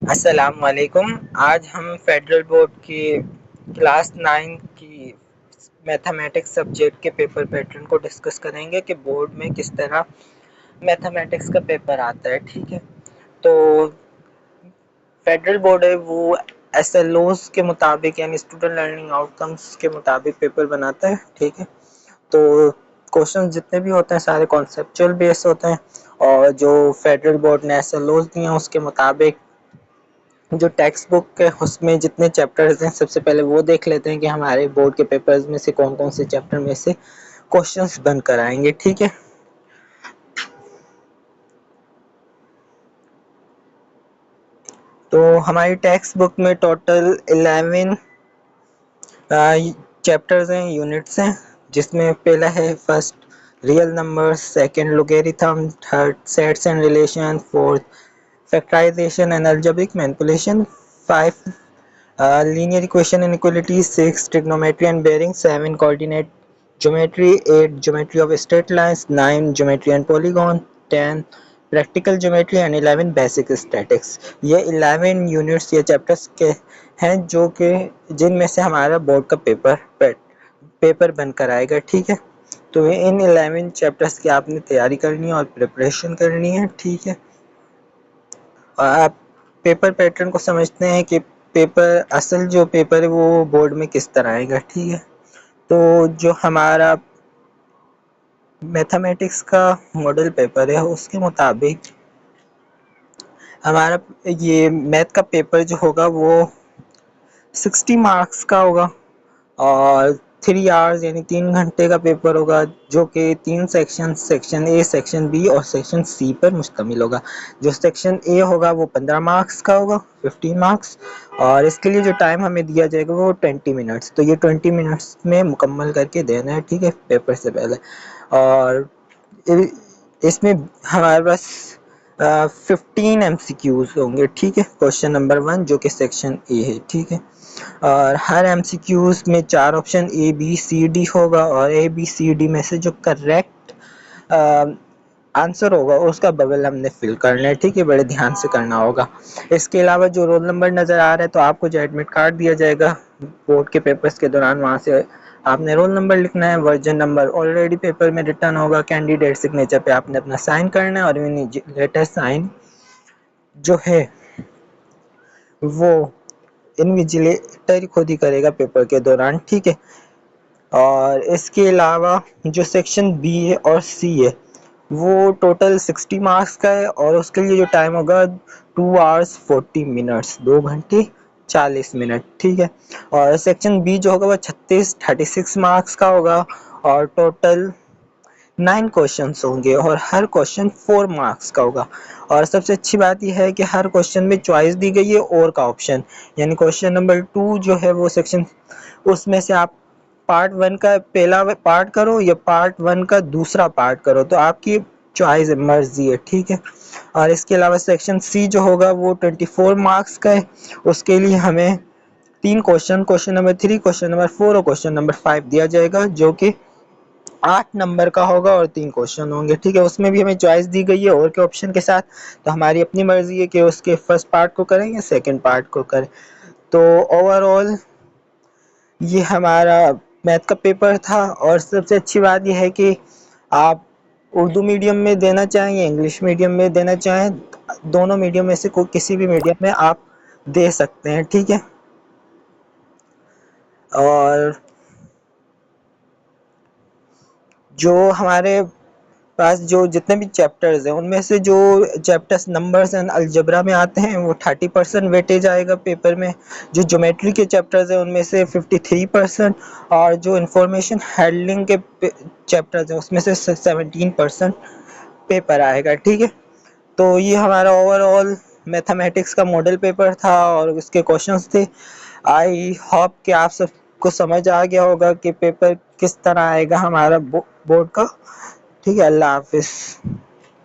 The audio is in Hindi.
अस्सलाम वालेकुम। आज हम फेडरल बोर्ड की क्लास 9 की मैथमेटिक्स सब्जेक्ट के पेपर पैटर्न को डिस्कस करेंगे कि बोर्ड में किस तरह मैथमेटिक्स का पेपर आता है। ठीक है, तो फेडरल बोर्ड है वो एसएलओस के मुताबिक यानी स्टूडेंट लर्निंग आउटकम्स के मुताबिक पेपर बनाता है। ठीक है, तो क्वेश्चन जितने भी होते हैं सारे कॉन्सेप्चुअल बेस होते हैं और जो फेडरल बोर्ड ने एसएलओस दिए हैं उसके मुताबिक जो टेक्स्ट बुक है उसमें जितने चैप्टर्स हैं सबसे पहले वो देख लेते हैं कि हमारे बोर्ड के पेपर्स में से कौन कौन से चैप्टर में से क्वेश्चंस बनकर आएंगे। ठीक है, तो हमारी टेक्स्ट बुक में टोटल 11 चैप्टर्स हैं, यूनिट्स हैं, जिसमें पहला है first real numbers, second logarithm, third sets and relation, fourth factorisation and algebraic manipulation, five linear equation and inequality, 6 trigonometry and bearing, 7 coordinate geometry, 8 geometry of straight lines, 9 geometry and polygon, 10 practical geometry and 11 basic statics। ये 11 यूनिट्स या चैप्टर्स के हैं जो कि जिनमें से हमारा बोर्ड का पेपर बनकर आएगा। ठीक है, तो इन 11 चैप्टर्स की आपने तैयारी करनी है और प्रिपरेशन करनी है। ठीक है, और आप पेपर पैटर्न को समझते हैं कि पेपर असल जो पेपर है वो बोर्ड में किस तरह आएगा। ठीक है, तो जो हमारा मैथमेटिक्स का मॉडल पेपर है उसके मुताबिक हमारा ये मैथ का पेपर जो होगा वो 60 मार्क्स का होगा और 3 आवर्स यानी 3 घंटे का पेपर होगा जो कि 3 section, section A, section B और सेक्शन सी पर मुश्तमिल होगा। जो सेक्शन ए होगा वो 15 मार्क्स का होगा, 15 मार्क्स, और इसके लिए जो टाइम हमें दिया जाएगा वो 20 मिनट्स। तो ये 20 मिनट्स में मुकम्मल करके देना है। ठीक है, पेपर से पहले। और इसमें हमारे पास 15 MCQs होंगे। ठीक है, क्वेश्चन नंबर 1 जो कि सेक्शन ए है। ठीक है, और हर MCQs में 4 option A B C D होगा और ए बी सी डी में से जो करेक्ट आंसर होगा उसका बगल हमने फिल करना है। ठीक है, बड़े ध्यान से करना होगा। इसके अलावा जो रोल नंबर नज़र आ रहा है तो आपको जो एडमिट कार्ड दिया जाएगा बोर्ड के पेपर्स के दौरान वहाँ से आपने रोल नंबर लिखना है, वर्जन नंबर ऑलरेडी पेपर में रिटर्न होगा, कैंडिडेट सिग्नेचर पे आपने अपना साइन करना है और लेटर साइन जो है वो इन्विजिलेटर खुद ही करेगा पेपर के दौरान। ठीक है, और इसके अलावा जो सेक्शन बी है और सी है वो टोटल 60 मार्क्स का है और उसके लिए जो टाइम होगा 2 आवर्स 40 मिनट्स, 2 घंटे 40 मिनट। ठीक है, और सेक्शन बी जो होगा वो 36 मार्क्स का होगा और टोटल 9 क्वेश्चंस होंगे और हर क्वेश्चन 4 मार्क्स का होगा। और सबसे अच्छी बात यह है कि हर क्वेश्चन में चॉइस दी गई है और का ऑप्शन, यानी क्वेश्चन नंबर 2 जो है वो सेक्शन उसमें से आप पार्ट 1 का पहला पार्ट करो या पार्ट 1 का दूसरा पार्ट करो, तो आपकी चॉइस है, मर्जी है। ठीक है, और इसके अलावा सेक्शन सी जो होगा वो 24 मार्क्स का है। उसके लिए हमें 3 question, question number 3, question number 4 और क्वेश्चन नंबर 5 दिया जाएगा जो कि 8 नंबर का होगा और 3 क्वेश्चन होंगे। ठीक है, उसमें भी हमें चॉइस दी गई है और के ऑप्शन के साथ, तो हमारी अपनी मर्जी है कि उसके फर्स्ट पार्ट को करें या सेकंड पार्ट को करें। तो ओवरऑल ये हमारा मैथ का पेपर था और सबसे अच्छी बात यह है कि आप उर्दू मीडियम में देना चाहें या इंग्लिश मीडियम में देना चाहें, दोनों मीडियम में से कोई किसी भी मीडियम में आप दे सकते हैं। ठीक है, और जो हमारे पास जो जितने भी चैप्टर्स हैं उनमें से जो चैप्टर्स नंबर्स एंड अलजबरा में आते हैं वो 30% वेटेज आएगा पेपर में। जो ज्योमेट्री के चैप्टर्स हैं उनमें से 53% और जो इंफॉर्मेशन हैंडलिंग के चैप्टर्स हैं उसमें से 17% पेपर आएगा। ठीक है, तो ये हमारा ओवरऑल मैथमेटिक्स का मॉडल पेपर था और उसके क्वेश्चंस थे। आई होप कि आप सबको समझ आ गया होगा कि पेपर किस तरह आएगा हमारा बोर्ड का। ठीक है, अल्लाह हाफिज़।